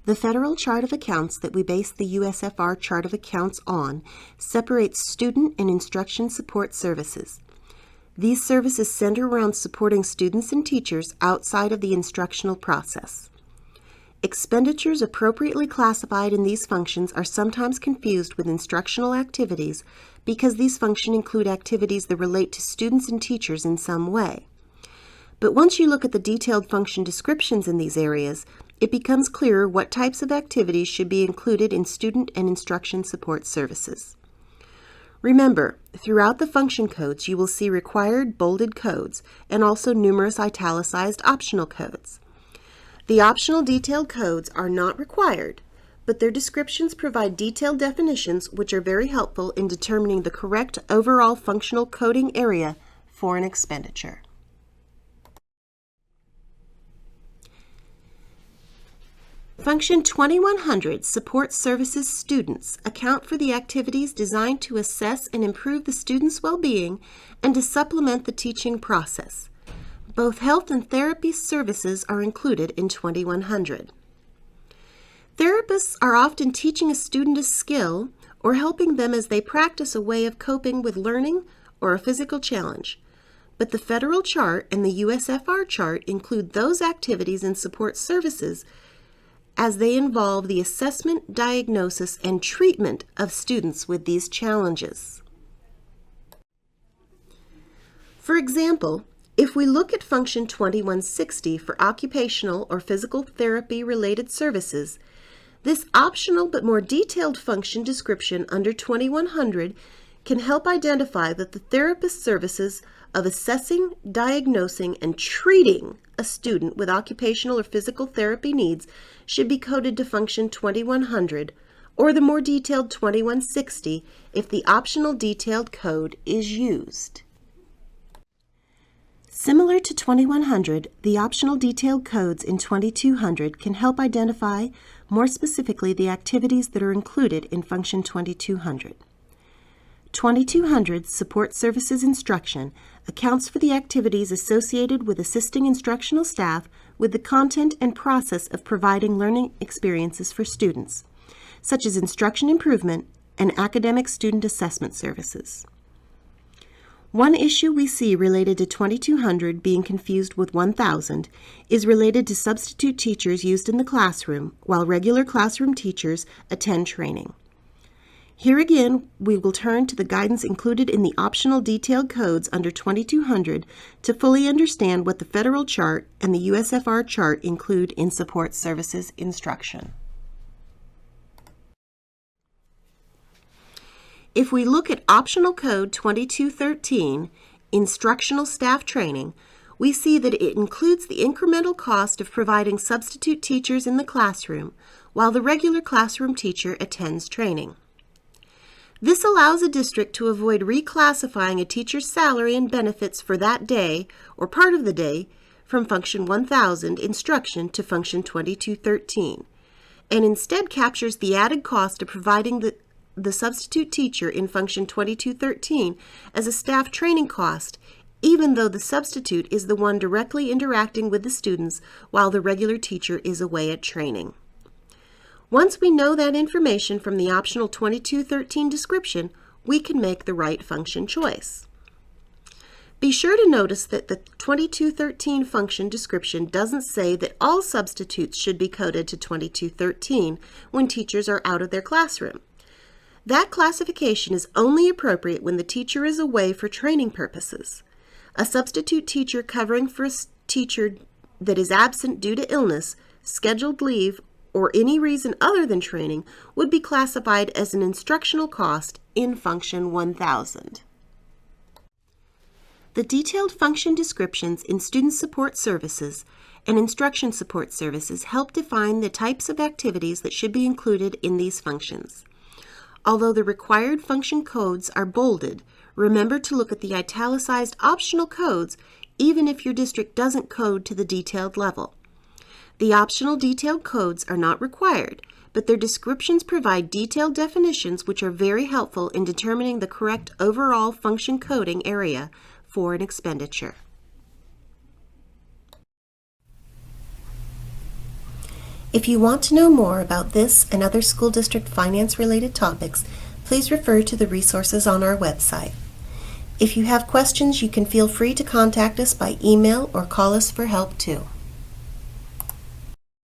The Federal Chart of Accounts that we base the USFR Chart of Accounts on separates student and instruction support services. These services center around supporting students and teachers outside of the instructional process. Expenditures appropriately classified in these functions are sometimes confused with instructional activities because these functions include activities that relate to students and teachers in some way. But once you look at the detailed function descriptions in these areas, it becomes clearer what types of activities should be included in student and instruction support services. Remember, throughout the function codes you will see required bolded codes and also numerous italicized optional codes. The optional detailed codes are not required, but their descriptions provide detailed definitions which are very helpful in determining the correct overall functional coding area for an expenditure. Function 2100 Support Services Students account for the activities designed to assess and improve the student's well-being and to supplement the teaching process. Both health and therapy services are included in 2100. Therapists are often teaching a student a skill or helping them as they practice a way of coping with learning or a physical challenge. But the Federal Chart and the USFR Chart include those activities and support services as they involve the assessment, diagnosis, and treatment of students with these challenges. For example, if we look at function 2160 for occupational or physical therapy related services, this optional but more detailed function description under 2100 can help identify that the therapist services of assessing, diagnosing, and treating a student with occupational or physical therapy needs should be coded to function 2100 or the more detailed 2160 if the optional detailed code is used. Similar to 2100, the optional detailed codes in 2200 can help identify more specifically the activities that are included in function 2200. 2200 Support Services Instruction accounts for the activities associated with assisting instructional staff with the content and process of providing learning experiences for students, such as instruction improvement and academic student assessment services. One issue we see related to 2200 being confused with 1000 is related to substitute teachers used in the classroom while regular classroom teachers attend training. Here again, we will turn to the guidance included in the optional detailed codes under 2200 to fully understand what the Federal Chart and the USFR Chart include in support services instruction. If we look at optional code 2213, Instructional Staff Training, we see that it includes the incremental cost of providing substitute teachers in the classroom while the regular classroom teacher attends training. This allows a district to avoid reclassifying a teacher's salary and benefits for that day or part of the day from function 1000 instruction to function 2213, and instead captures the added cost of providing the substitute teacher in function 2213 as a staff training cost, even though the substitute is the one directly interacting with the students while the regular teacher is away at training. Once we know that information from the optional 2213 description, we can make the right function choice. Be sure to notice that the 2213 function description doesn't say that all substitutes should be coded to 2213 when teachers are out of their classroom. That classification is only appropriate when the teacher is away for training purposes. A substitute teacher covering for a teacher that is absent due to illness, scheduled leave, or any reason other than training would be classified as an instructional cost in function 1000. The detailed function descriptions in student support services and instruction support services help define the types of activities that should be included in these functions. Although the required function codes are bolded, remember to look at the italicized optional codes even if your district doesn't code to the detailed level. The optional detailed codes are not required, but their descriptions provide detailed definitions which are very helpful in determining the correct overall function coding area for an expenditure. If you want to know more about this and other school district finance-related topics, please refer to the resources on our website. If you have questions, you can feel free to contact us by email or call us for help too.